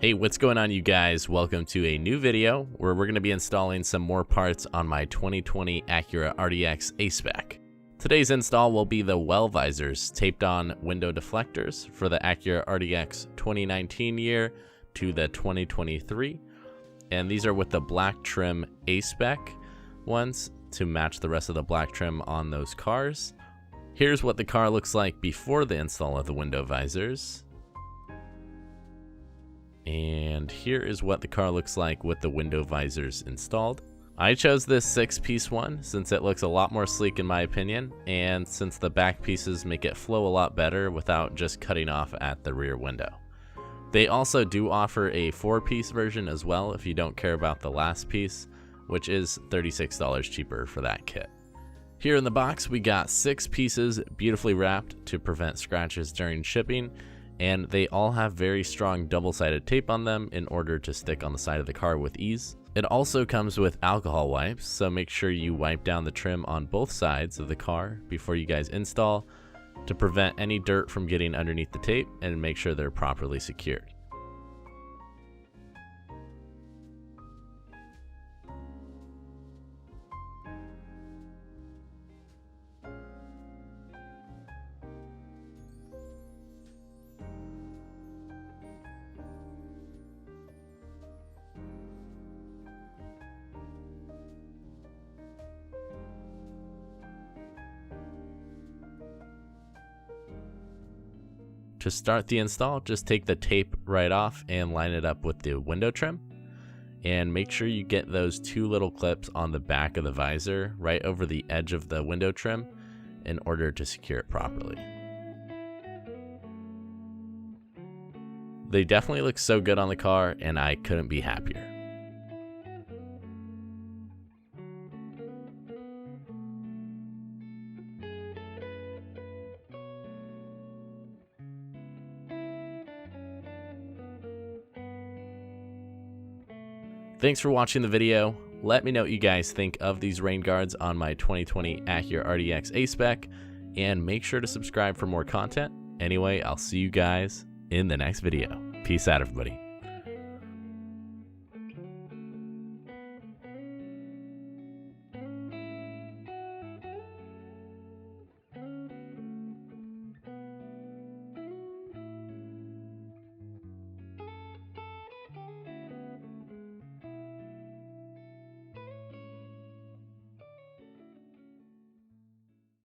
Hey, what's going on, you guys? Welcome to a new video where we're going to be installing some more parts on my 2020 Acura RDX A-Spec. Today's install will be the WellVisors taped on window deflectors for the Acura RDX 2019 year to the 2023. And these are with the black trim A-Spec ones to match the rest of the black trim on those cars. Here's what the car looks like before the install of the window visors. And here is what the car looks like with the window visors installed. I chose this 6-piece one since it looks a lot more sleek in my opinion, and since the back pieces make it flow a lot better without just cutting off at the rear window. They also do offer a 4-piece version as well if you don't care about the last piece, which is $36 cheaper for that kit. Here in the box we got 6 pieces beautifully wrapped to prevent scratches during shipping, and they all have very strong double-sided tape on them in order to stick on the side of the car with ease. It also comes with alcohol wipes, so make sure you wipe down the trim on both sides of the car before you guys install to prevent any dirt from getting underneath the tape and make sure they're properly secured. To start the install, just take the tape right off and line it up with the window trim. And make sure you get those 2 little clips on the back of the visor right over the edge of the window trim in order to secure it properly. They definitely look so good on the car, and I couldn't be happier. Thanks for watching the video. Let me know what you guys think of these rain guards on my 2020 Acura RDX A-Spec, and make sure to subscribe for more content. Anyway, I'll see you guys in the next video. Peace out, everybody.